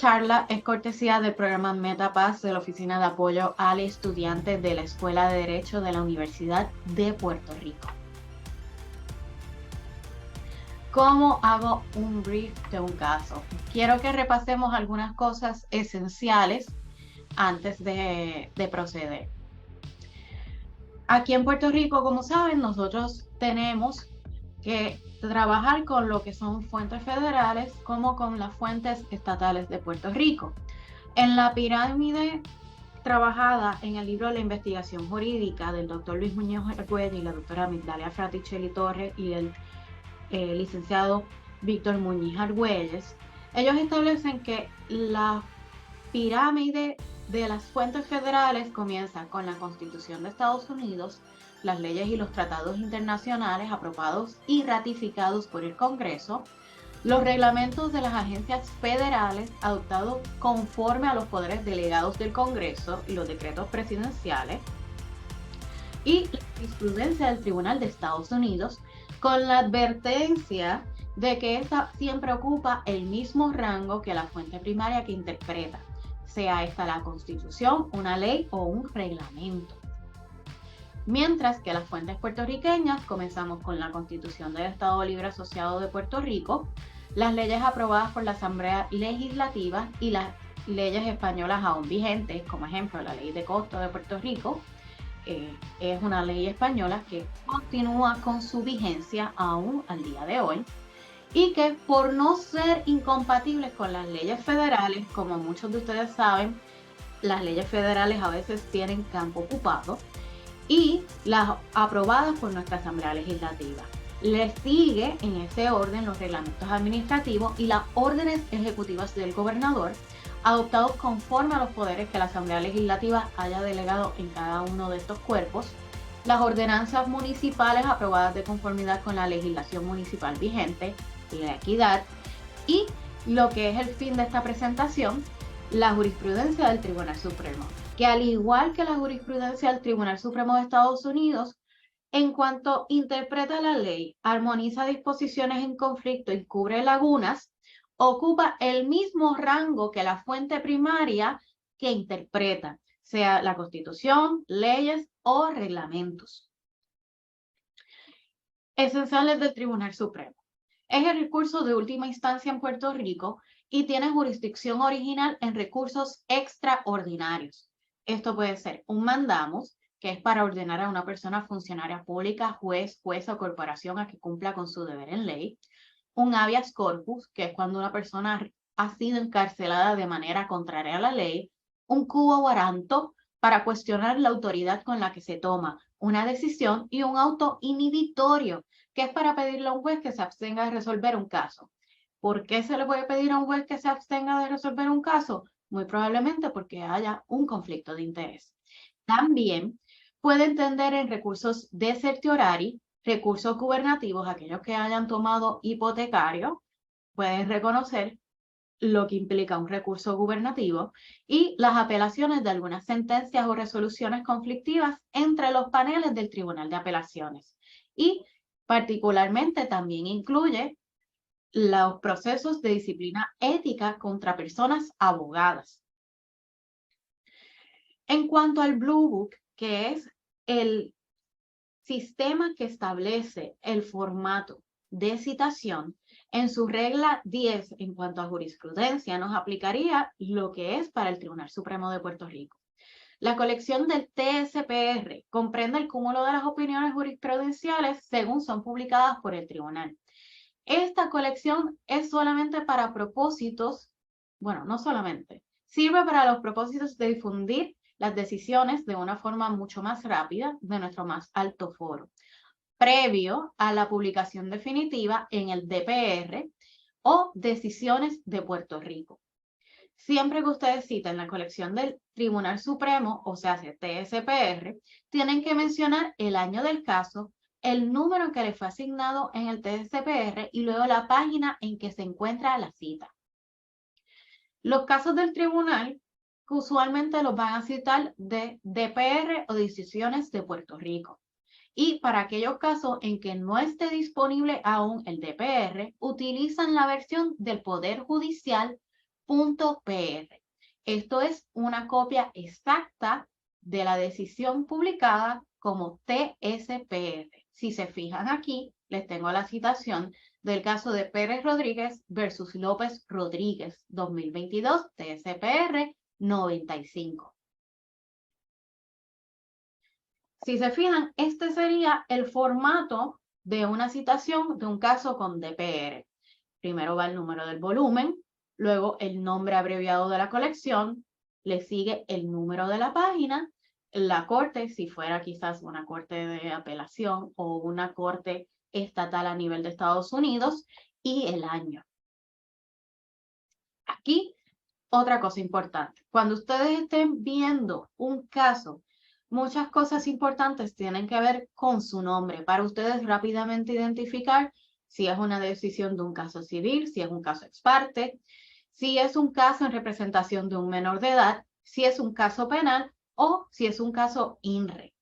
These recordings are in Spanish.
charla es cortesía del programa MetaPaz de la Oficina de Apoyo al Estudiante de la Escuela de Derecho de la Universidad de Puerto Rico. ¿Cómo hago un brief de un caso? Quiero que repasemos algunas cosas esenciales antes de proceder. Aquí en Puerto Rico, como saben, nosotros tenemos que trabajar con lo que son fuentes federales como con las fuentes estatales de Puerto Rico. En la pirámide trabajada en el libro La investigación jurídica del doctor Luis Muñoz Argüelles y la doctora Migdalia Fraticelli Torres y el licenciado Víctor Muñiz Argüelles, ellos establecen que la pirámide de las fuentes federales comienza con la Constitución de Estados Unidos, las leyes y los tratados internacionales aprobados y ratificados por el Congreso, los reglamentos de las agencias federales adoptados conforme a los poderes delegados del Congreso y los decretos presidenciales, y la jurisprudencia del Tribunal de Estados Unidos, con la advertencia de que esta siempre ocupa el mismo rango que la fuente primaria que interpreta, sea esta la Constitución, una ley o un reglamento. Mientras que las fuentes puertorriqueñas comenzamos con la Constitución del Estado Libre Asociado de Puerto Rico, las leyes aprobadas por la Asamblea Legislativa y las leyes españolas aún vigentes, como ejemplo la Ley de Costo de Puerto Rico, es una ley española que continúa con su vigencia aún al día de hoy y que por no ser incompatibles con las leyes federales, como muchos de ustedes saben, las leyes federales a veces tienen campo ocupado, y las aprobadas por nuestra Asamblea Legislativa. Le sigue en ese orden los reglamentos administrativos y las órdenes ejecutivas del gobernador, adoptados conforme a los poderes que la Asamblea Legislativa haya delegado en cada uno de estos cuerpos, las ordenanzas municipales aprobadas de conformidad con la legislación municipal vigente y la equidad, y lo que es el fin de esta presentación, la jurisprudencia del Tribunal Supremo, que al igual que la jurisprudencia del Tribunal Supremo de Estados Unidos, en cuanto interpreta la ley, armoniza disposiciones en conflicto y cubre lagunas, ocupa el mismo rango que la fuente primaria que interpreta, sea la Constitución, leyes o reglamentos. Esenciales del Tribunal Supremo. Es el recurso de última instancia en Puerto Rico y tiene jurisdicción original en recursos extraordinarios. Esto puede ser un mandamus, que es para ordenar a una persona funcionaria pública, juez, jueza o corporación a que cumpla con su deber en ley. Un habeas corpus, que es cuando una persona ha sido encarcelada de manera contraria a la ley. Un quo warranto, para cuestionar la autoridad con la que se toma una decisión. Y un auto inhibitorio, que es para pedirle a un juez que se abstenga de resolver un caso. ¿Por qué se le puede pedir a un juez que se abstenga de resolver un caso? Muy probablemente porque haya un conflicto de interés. También puede entender en recursos de certiorari, recursos gubernativos, aquellos que hayan tomado hipotecario, pueden reconocer lo que implica un recurso gubernativo, y las apelaciones de algunas sentencias o resoluciones conflictivas entre los paneles del Tribunal de Apelaciones. Y particularmente también incluye los procesos de disciplina ética contra personas abogadas. En cuanto al Blue Book, que es el sistema que establece el formato de citación, en su regla 10 en cuanto a jurisprudencia nos aplicaría lo que es para el Tribunal Supremo de Puerto Rico. La colección del TSPR comprende el cúmulo de las opiniones jurisprudenciales según son publicadas por el tribunal. Esta colección es solamente para propósitos, bueno, no solamente, sirve para los propósitos de difundir las decisiones de una forma mucho más rápida de nuestro más alto foro, previo a la publicación definitiva en el DPR o Decisiones de Puerto Rico. Siempre que ustedes citen la colección del Tribunal Supremo, o sea, TSPR, tienen que mencionar el año del caso, el número que le fue asignado en el TSPR y luego la página en que se encuentra la cita. Los casos del tribunal usualmente los van a citar de DPR o Decisiones de Puerto Rico. Y para aquellos casos en que no esté disponible aún el DPR, utilizan la versión del Poder Judicial .pr. Esto es una copia exacta de la decisión publicada como TSPR. Si se fijan aquí, les tengo la citación del caso de Pérez Rodríguez versus López Rodríguez, 2022, TSPR 95. Si se fijan, este sería el formato de una citación de un caso con DPR. Primero va el número del volumen, luego el nombre abreviado de la colección, le sigue el número de la página, la corte, si fuera quizás una corte de apelación o una corte estatal a nivel de Estados Unidos, y el año. Aquí, otra cosa importante. Cuando ustedes estén viendo un caso, muchas cosas importantes tienen que ver con su nombre para ustedes rápidamente identificar si es una decisión de un caso civil, si es un caso ex parte, si es un caso en representación de un menor de edad, si es un caso penal o si es un caso INRE.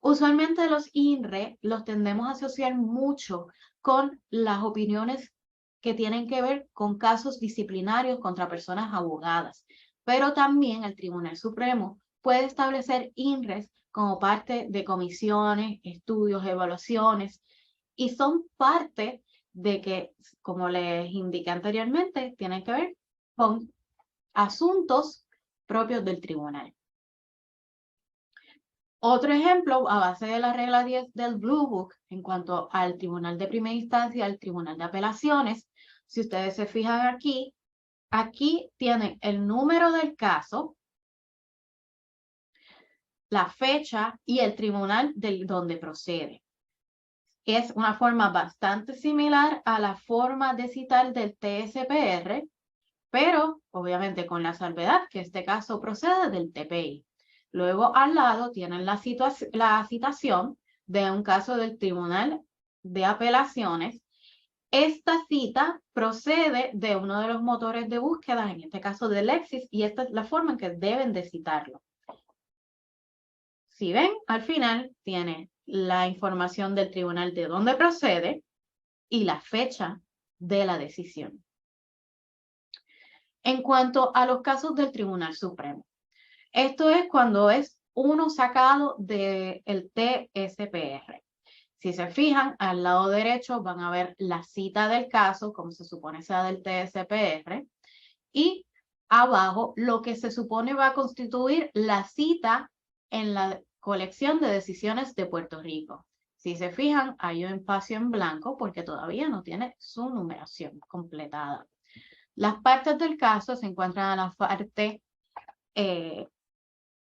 Usualmente los INRE los tendemos a asociar mucho con las opiniones que tienen que ver con casos disciplinarios contra personas abogadas, pero también el Tribunal Supremo puede establecer INRES como parte de comisiones, estudios, evaluaciones, y son parte de que, como les indiqué anteriormente, tienen que ver con asuntos propios del tribunal. Otro ejemplo, a base de la regla 10 del Blue Book, en cuanto al Tribunal de Primera Instancia, al Tribunal de Apelaciones, si ustedes se fijan aquí, aquí tienen el número del caso, la fecha y el tribunal del donde procede. Es una forma bastante similar a la forma de citar del TSPR, pero obviamente con la salvedad que este caso procede del TPI. Luego al lado tienen la citación de un caso del Tribunal de Apelaciones. Esta cita procede de uno de los motores de búsqueda, en este caso de Lexis, y esta es la forma en que deben de citarlo. Si ven, al final tiene la información del tribunal de dónde procede y la fecha de la decisión. En cuanto a los casos del Tribunal Supremo, esto es cuando es uno sacado del TSPR. Si se fijan, al lado derecho van a ver la cita del caso, como se supone sea del TSPR, y abajo lo que se supone va a constituir la cita en la colección de decisiones de Puerto Rico. Si se fijan, hay un espacio en blanco porque todavía no tiene su numeración completada. Las partes del caso se encuentran a la parte de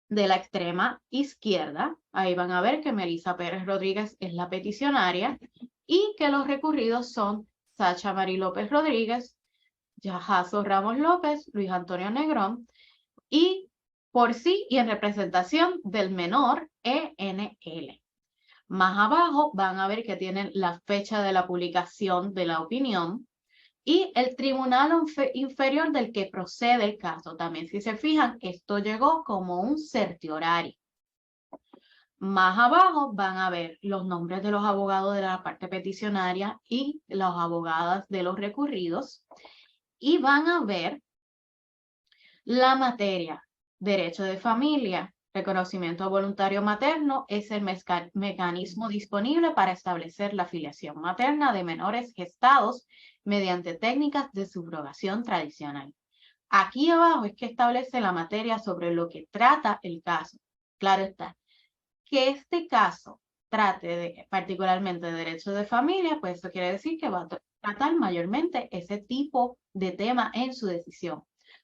la extrema izquierda. Ahí van a ver que Melissa Pérez Rodríguez es la peticionaria y que los recurridos son Sacha Mari López Rodríguez, Yajazo Ramos López, Luis Antonio Negrón y por sí y en representación del menor ENL. Más abajo van a ver que tienen la fecha de la publicación de la opinión y el tribunal inferior del que procede el caso. También, si se fijan, esto llegó como un certiorario. Más abajo van a ver los nombres de los abogados de la parte peticionaria y las abogadas de los recurridos. Y van a ver la materia, derecho de familia, reconocimiento voluntario materno es el mecanismo disponible para establecer la filiación materna de menores gestados mediante técnicas de subrogación tradicional. Aquí abajo es que establece la materia sobre lo que trata el caso. Claro está, que este caso trate particularmente de derecho de familia, pues eso quiere decir que va a tratar mayormente ese tipo de tema en su decisión.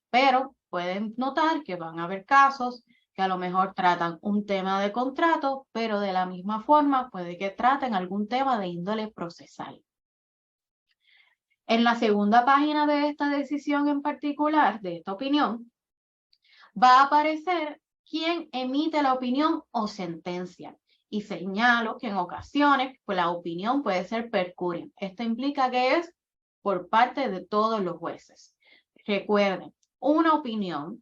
Pero pueden notar que van a haber casos que a lo mejor tratan un tema de contrato, pero de la misma forma puede que traten algún tema de índole procesal. En la segunda página de esta decisión en particular, de esta opinión, va a aparecer quién emite la opinión o sentencia. Y señalo que en ocasiones pues, la opinión puede ser per curiam. Esto implica que es por parte de todos los jueces. Recuerden, una opinión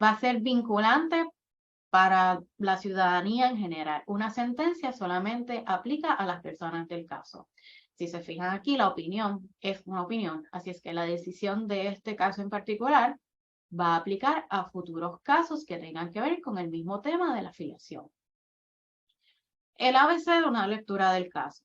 va a ser vinculante para la ciudadanía en general. Una sentencia solamente aplica a las personas del caso. Si se fijan aquí, la opinión es una opinión. Así es que la decisión de este caso en particular va a aplicar a futuros casos que tengan que ver con el mismo tema de la filiación. El ABC de una lectura del caso.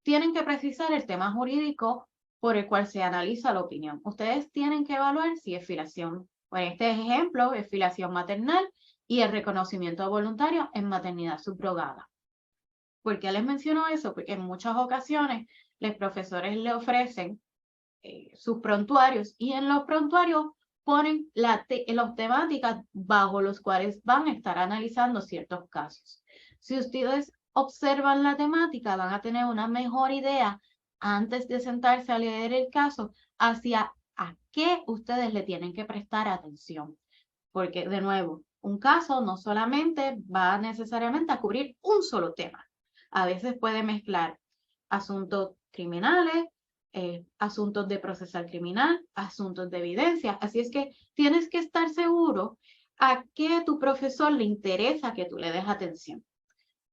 Tienen que precisar el tema jurídico por el cual se analiza la opinión. Ustedes tienen que evaluar si es filiación. Por este ejemplo, es filiación maternal y el reconocimiento voluntario en maternidad subrogada. ¿Por qué les menciono eso? Porque en muchas ocasiones los profesores le ofrecen sus prontuarios y en los prontuarios ponen las temáticas bajo los cuales van a estar analizando ciertos casos. Si ustedes observan la temática, van a tener una mejor idea antes de sentarse a leer el caso hacia a qué ustedes le tienen que prestar atención. Porque, de nuevo, un caso no solamente va necesariamente a cubrir un solo tema. A veces puede mezclar asuntos criminales, asuntos de procesal criminal, asuntos de evidencia. Así es que tienes que estar seguro a qué tu profesor le interesa que tú le des atención.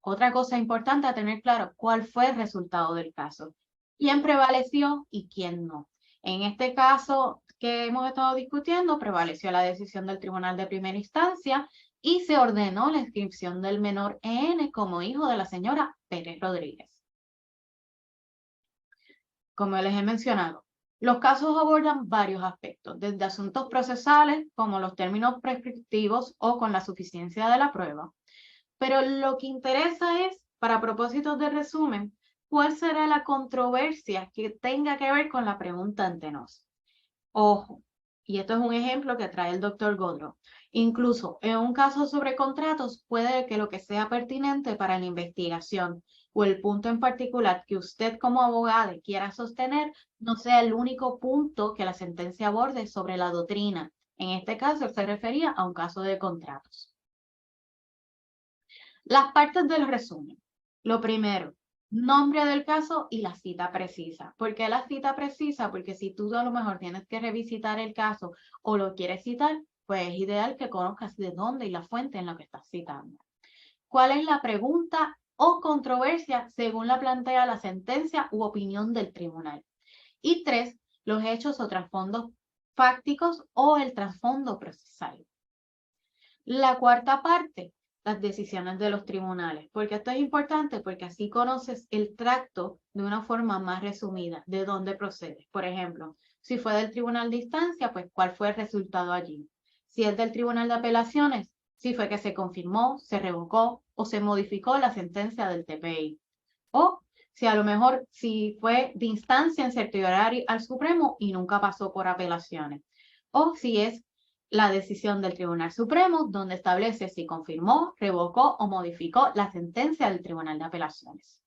Otra cosa importante a tener claro, cuál fue el resultado del caso, quién prevaleció y quién no. En este caso que hemos estado discutiendo, prevaleció la decisión del Tribunal de Primera Instancia y se ordenó la inscripción del menor EN como hijo de la señora Pérez Rodríguez. Como les he mencionado, los casos abordan varios aspectos, desde asuntos procesales, como los términos prescriptivos o con la suficiencia de la prueba. Pero lo que interesa es, para propósitos de resumen, cuál será la controversia que tenga que ver con la pregunta ante nos. Ojo, y esto es un ejemplo que trae el doctor Godro. Incluso en un caso sobre contratos, puede que lo que sea pertinente para la investigación o el punto en particular que usted como abogado quiera sostener no sea el único punto que la sentencia aborde sobre la doctrina. En este caso se refería a un caso de contratos. Las partes del resumen. Lo primero, nombre del caso y la cita precisa. ¿Por qué la cita precisa? Porque si tú a lo mejor tienes que revisitar el caso o lo quieres citar, pues es ideal que conozcas de dónde y la fuente en la que estás citando. ¿Cuál es la pregunta o controversia según la plantea la sentencia u opinión del tribunal? Y 3, los hechos o trasfondos fácticos o el trasfondo procesal. La cuarta parte, las decisiones de los tribunales, porque esto es importante porque así conoces el tracto de una forma más resumida, de dónde procede. Por ejemplo, si fue del tribunal de instancia, pues cuál fue el resultado allí. Si es del tribunal de apelaciones, si fue que se confirmó, se revocó o se modificó la sentencia del TPI. O si a lo mejor si fue de instancia en certiorari al Supremo y nunca pasó por apelaciones. O si es la decisión del Tribunal Supremo, donde establece si confirmó, revocó o modificó la sentencia del Tribunal de Apelaciones.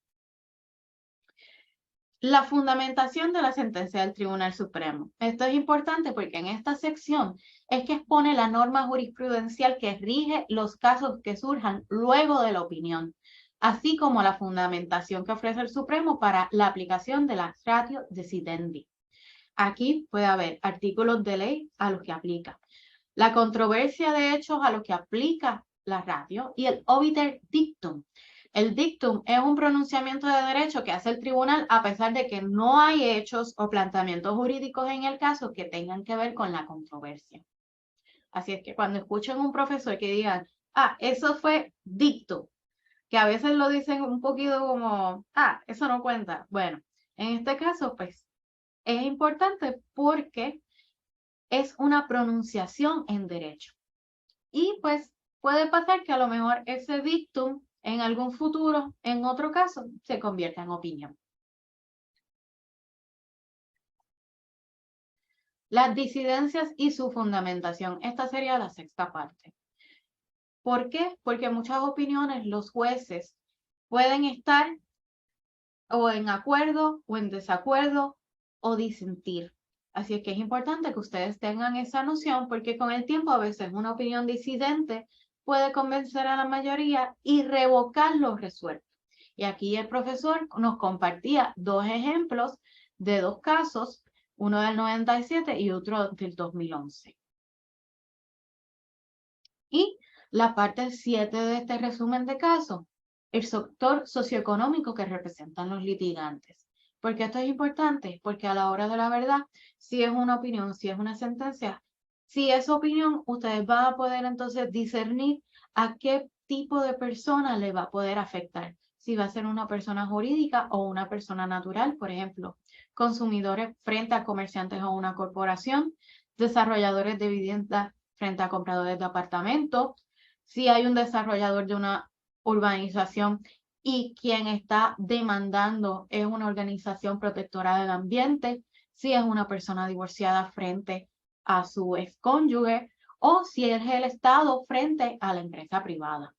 La fundamentación de la sentencia del Tribunal Supremo. Esto es importante porque en esta sección es que expone la norma jurisprudencial que rige los casos que surjan luego de la opinión, así como la fundamentación que ofrece el Supremo para la aplicación de la ratio decidendi. Aquí puede haber artículos de ley a los que aplica, la controversia de hechos a los que aplica la ratio y el obiter dictum. El dictum es un pronunciamiento de derecho que hace el tribunal a pesar de que no hay hechos o planteamientos jurídicos en el caso que tengan que ver con la controversia. Así es que cuando escuchen un profesor que digan, eso fue dictum, que a veces lo dicen un poquito como, eso no cuenta. Bueno, en este caso, pues, es importante porque es una pronunciación en derecho. Y pues puede pasar que a lo mejor ese dictum en algún futuro, en otro caso, se convierta en opinión. Las disidencias y su fundamentación. Esta sería la sexta parte. ¿Por qué? Porque muchas opiniones los jueces pueden estar o en acuerdo o en desacuerdo o disentir. Así es que es importante que ustedes tengan esa noción porque con el tiempo a veces una opinión disidente puede convencer a la mayoría y revocar lo resuelto. Y aquí el profesor nos compartía dos ejemplos de dos casos, uno del 97 y otro del 2011. Y la parte 7 de este resumen de casos, el sector socioeconómico que representan los litigantes. ¿Por qué esto es importante? Porque a la hora de la verdad, si es una opinión, si es una sentencia, Si es opinión, ustedes van a poder entonces discernir a qué tipo de persona le va a poder afectar. Si va a ser una persona jurídica o una persona natural, por ejemplo, consumidores frente a comerciantes o una corporación, desarrolladores de vivienda frente a compradores de apartamentos, si hay un desarrollador de una urbanización y quien está demandando es una organización protectora del ambiente, si es una persona divorciada frente a su excónyuge o si es el Estado frente a la empresa privada.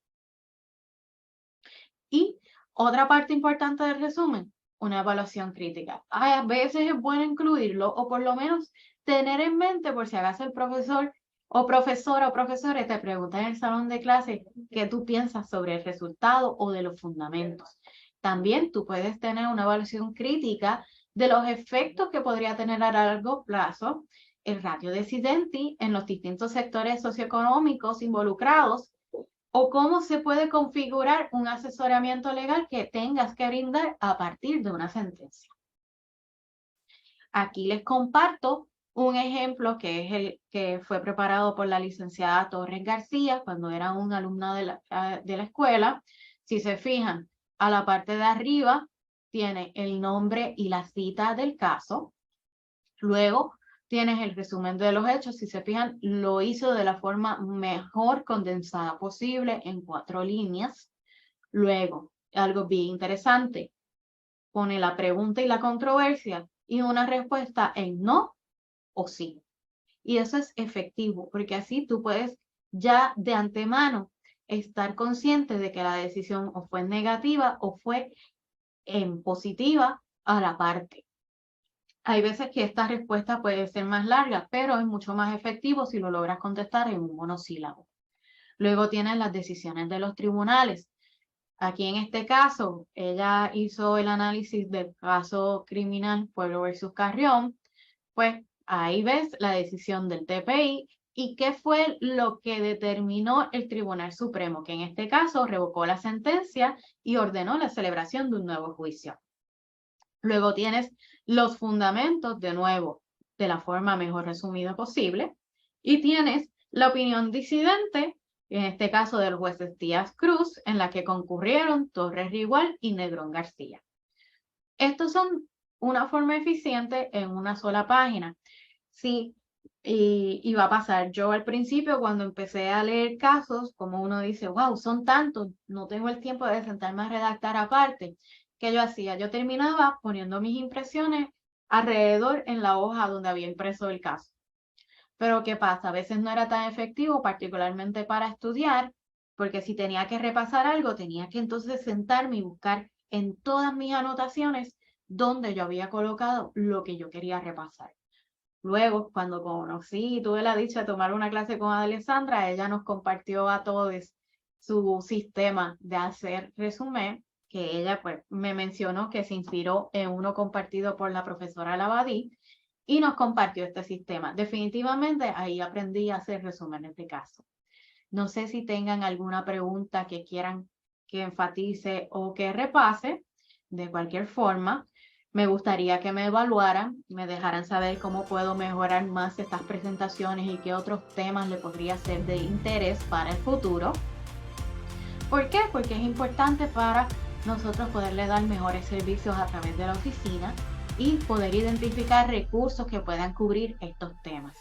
Y otra parte importante del resumen, una evaluación crítica. A veces es bueno incluirlo o por lo menos tener en mente por si acaso el profesor o profesora o profesores te preguntan en el salón de clase qué tú piensas sobre el resultado o de los fundamentos. También tú puedes tener una evaluación crítica de los efectos que podría tener a largo plazo el ratio decidenti en los distintos sectores socioeconómicos involucrados o cómo se puede configurar un asesoramiento legal que tengas que brindar a partir de una sentencia. Aquí les comparto un ejemplo que es el que fue preparado por la licenciada Torres García cuando era una alumna de la escuela. Si se fijan, a la parte de arriba tiene el nombre y la cita del caso. Luego tienes el resumen de los hechos. Si se fijan, lo hizo de la forma mejor condensada posible en 4 líneas. Luego, algo bien interesante, pone la pregunta y la controversia y una respuesta en no o sí. Y eso es efectivo, porque así tú puedes ya de antemano estar consciente de que la decisión o fue negativa o fue en positiva a la parte. Hay veces que esta respuesta puede ser más larga, pero es mucho más efectivo si lo logras contestar en un monosílabo. Luego tienes las decisiones de los tribunales. Aquí en este caso, ella hizo el análisis del caso criminal Pueblo versus Carrión. Pues ahí ves la decisión del TPI y qué fue lo que determinó el Tribunal Supremo, que en este caso revocó la sentencia y ordenó la celebración de un nuevo juicio. Luego tienes los fundamentos, de nuevo, de la forma mejor resumida posible, y tienes la opinión disidente, en este caso del juez Díaz Cruz, en la que concurrieron Torres Rigual y Negrón García. Estos son una forma eficiente en una sola página. Sí, y va a pasar. Yo al principio, cuando empecé a leer casos, como uno dice, wow, son tantos, no tengo el tiempo de sentarme a redactar aparte. ¿Qué yo hacía? Yo terminaba poniendo mis impresiones alrededor en la hoja donde había impreso el caso. Pero ¿qué pasa? A veces no era tan efectivo, particularmente para estudiar, porque si tenía que repasar algo, tenía que entonces sentarme y buscar en todas mis anotaciones donde yo había colocado lo que yo quería repasar. Luego, cuando conocí y tuve la dicha de tomar una clase con Alessandra, ella nos compartió a todos su sistema de hacer resumen, que ella pues me mencionó que se inspiró en uno compartido por la profesora Labadí y nos compartió este sistema. Definitivamente ahí aprendí a hacer resúmenes de caso. No sé si tengan alguna pregunta que quieran que enfatice o que repase. De cualquier forma, me gustaría que me evaluaran, me dejaran saber cómo puedo mejorar más estas presentaciones y qué otros temas le podría ser de interés para el futuro. ¿Por qué? Porque es importante para nosotros poderle dar mejores servicios a través de la oficina y poder identificar recursos que puedan cubrir estos temas.